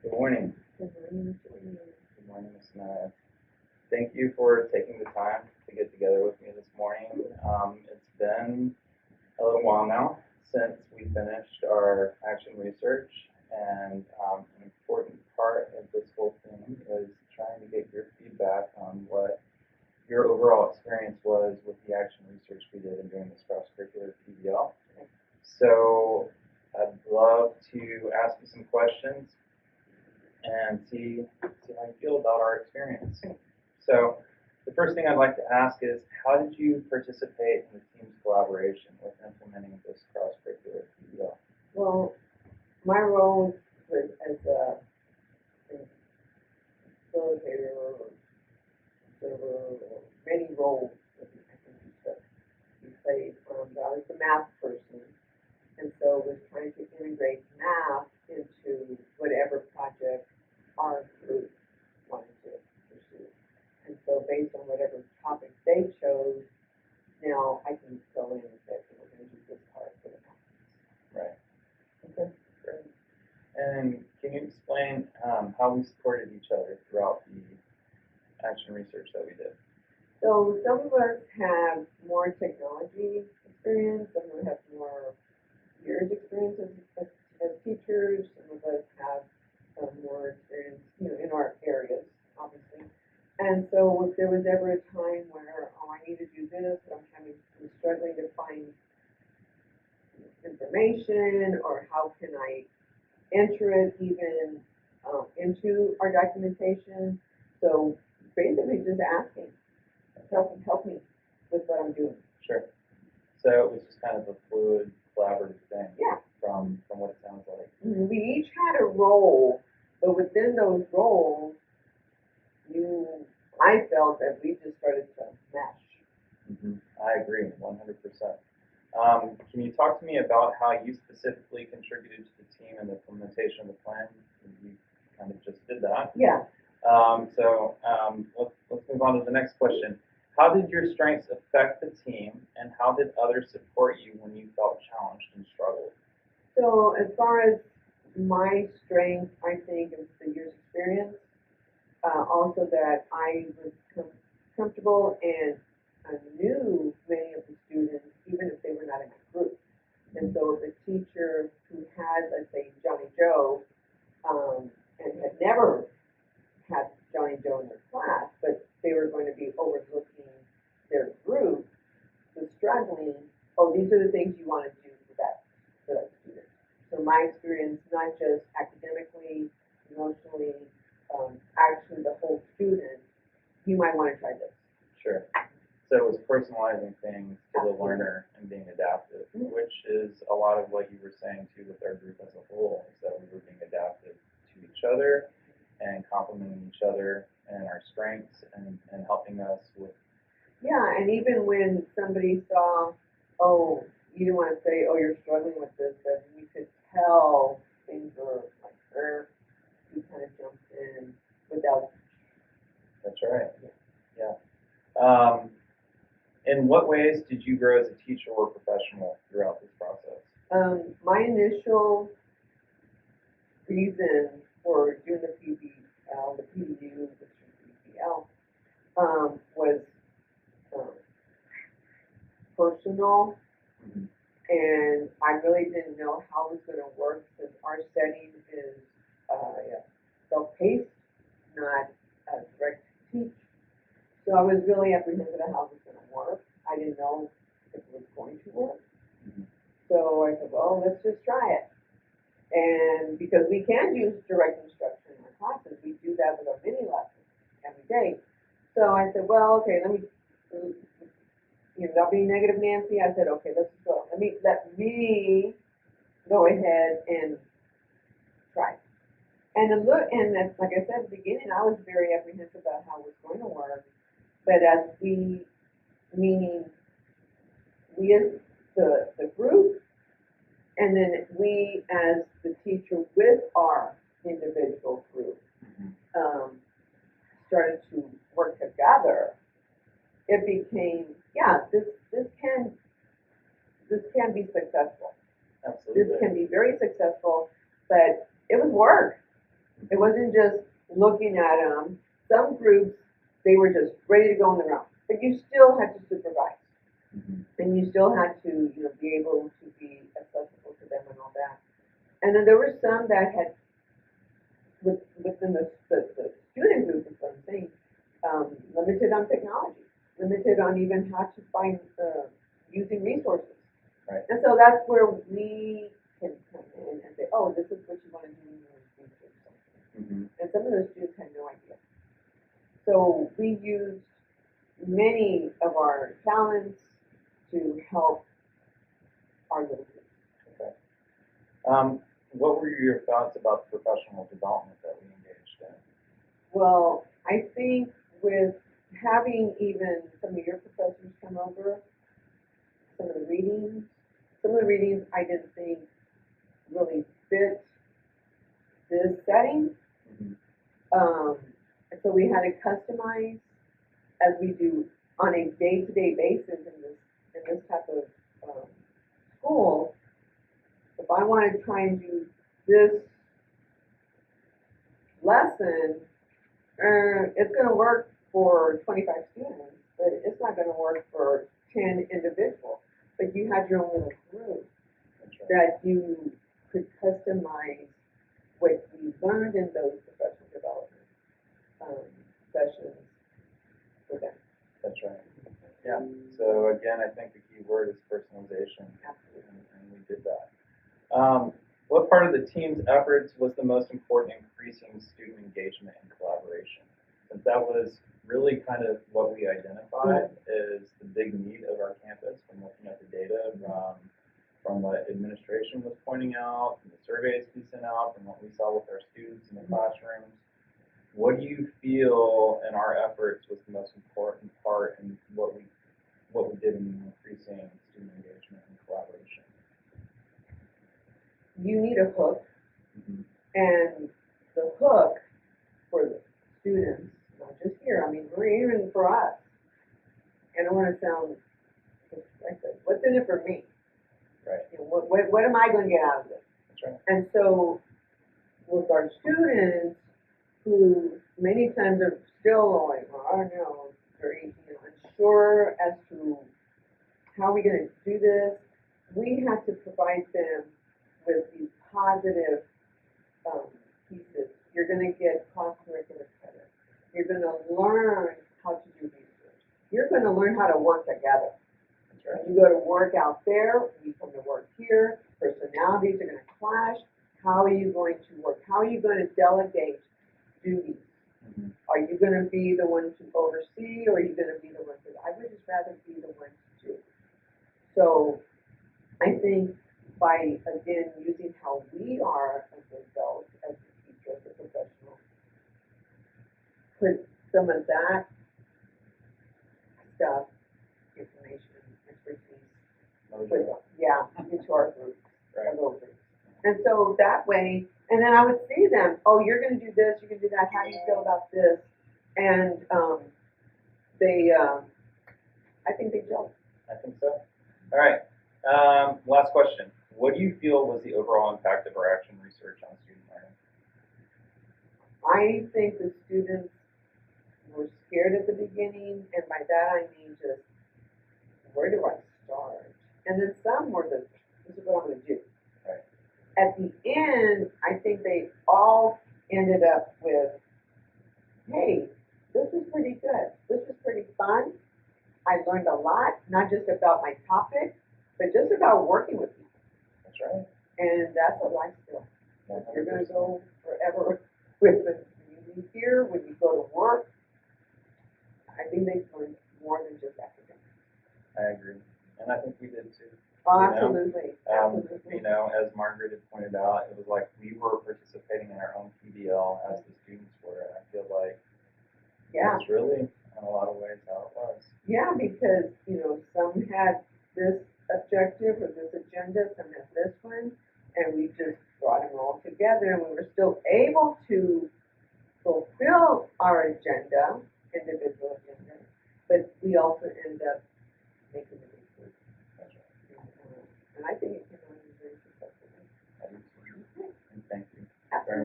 Good morning. Good morning. Good morning, Ms. Jimenez. Thank you for taking the time to get together with me this morning. It's been a little while now since we finished our action research, and an important part of this whole thing is trying to get your feedback on what your overall experience was with the action research we did in doing this cross-curricular PBL. So I'd love to ask you some questions and see how you feel about our experience. So the first thing I'd like to ask is, how did you participate in the team's collaboration with implementing this cross-curricular PBL? Well, my role was as a facilitator or observer or many roles that I think we played. But I was the math person, and so was trying to integrate math into whatever project our group wanted to pursue. And so based on whatever topic they chose, now I can go in and say, we're going to do this part for the math. Right. Okay. Great. And can you explain how we supported each other throughout the action research that we did? So some of us have more technology experience, some of us have more years experience as teachers, some of us have more experience, in our areas, obviously. And so if there was ever a time where, I need to do this, I'm struggling to find information, or how can I enter it even into our documentation. So basically just asking, help me with what I'm doing. Sure. So it was just kind of a fluid, collaborative thing. Yeah. From what it sounds like. We each had a role, but within those roles, I felt that we just started to mesh. I agree, 100%. Can you talk to me about how you specifically contributed to the team and the implementation of the plan? You kind of just did that. Yeah. Let's move on to the next question. How did your strengths affect the team, and how did others support you when you felt challenged and struggled? So as far as my strength, I think is the year's experience. Also that I was comfortable and knew many of the students, even if they were not in my group. And so if a teacher who had, let's say, Johnny Joe, and had never had Johnny Joe in their class, but they were going to be overlooking their group, was struggling, these are the things you want to do for that student. So my experience, not just academically, emotionally, actually the whole student, you might want to try this. Sure. So it was personalizing things to the learner and being adaptive, which is a lot of what you were saying too with our group as a whole, is that we were being adaptive to each other and complementing each other and our strengths and helping us with. Yeah, and even when somebody saw, you didn't want to say, you're struggling with this, but you could tell things were like her. You kind of jumped in without. That's right. Yeah. In what ways did you grow as a teacher or professional throughout this process? My initial reason for doing the PBL, the PDU, the PBL, was personal, and I really didn't know how it was going to work, since our setting is self-paced, not direct to teach. So I was really apprehensive of how it was going to work. I didn't know if it was going to work. So I said, let's just try it. And because we can use direct instruction in our classes, we do that with our mini lessons every day. So I said, okay, let me, not being negative Nancy, I said, okay, let's go. Let me go ahead and try. And that's, like I said at the beginning, I was very apprehensive about how it was going to work. But meaning we as the group, and then we as the teacher with our individual group, started to work together, it became, this can be successful. Absolutely. This can be very successful, but it was work. It wasn't just looking at them. Some groups, they were just ready to go on their own, but you still had to supervise, and you still had to, be able to be accessible to them and all that. And then there were some that had, within the student group, is what I'm saying, limited on technology, limited on even how to find using resources. Right. And so that's where we can come in and say, oh, this is what you want to do in your future. And some of those students had no idea. So we used many of our talents to help our little group. Okay. What were your thoughts about the professional development that we engaged in? Well, I think with having even some of your professors come over, some of the readings I didn't think really fit this setting. And so we had to customize as we do on a day-to-day basis in this type of school. If I want to try and do this lesson, it's going to work for 25 students, but it's not going to work for 10 individuals. But you had your own little group that you could customize what you learned in those professional development sessions for them. That's right. Yeah. So again, I think the key word is personalization. Absolutely. And we did that. What part of the team's efforts was the most important in increasing student engagement and collaboration? Since that was really kind of what we identified as the big need of our campus from looking at the data from what administration was pointing out, from the surveys we sent out, from what we saw with our students in the classrooms. What do you feel in our efforts was the most important part in what we did in increasing student engagement and collaboration? You need a hook, and the hook for the students, not just here, I mean, even for us, and I don't want to sound like this, what's in it for me? Right. What am I going to get out of this? That's right. And so with our students, who many times are still like, well, I don't know, very unsure as to how we're going to do this, we have to provide them with these positive pieces. You're going to get cross-curricular credit. You're going to learn how to do research. You're going to learn how to work together. That's right. You go to work out there, you come to work here, personalities are going to clash. How are you going to work? How are you going to delegate duties? Are you going to be the one to oversee, or are you going to be the one to? I would just rather be the one to do. So I think by, again, using how we are as adults, as a teacher, as a professional, put some of that stuff, information, expertise, into our groups, our little groups. And so that way, and then I would see them, oh, you're going to do this, you're going to do that, how do you feel about this? And I think they gel. I think so. All right. Last question. What do you feel was the overall impact of our action research on student learning? I think the students were scared at the beginning, and by that I mean just, where do I start? And then some were this is what I'm going to do. Right. At the end, I think they all ended up with, hey, this was pretty good. This was pretty fun. I learned a lot, not just about my topic, but just about working with people. That's right. And that's a life skill. 100%. You're going to go forever with it. When you leave here, when you go to work, I think they learned more than just academics. I agree. And I think we did too. Oh, absolutely. Absolutely. As Margaret had pointed out, it was like we were participating in our own PBL as the students were. And I feel like that's really, in a lot of ways, how it was. Yeah, because, some had this objective or this agenda, some had this one, and we just brought them all together, and we were still able to fulfill our agenda, individual agenda, but we also end up making a big group. And I think it can only be very successful. And thank you. Absolutely.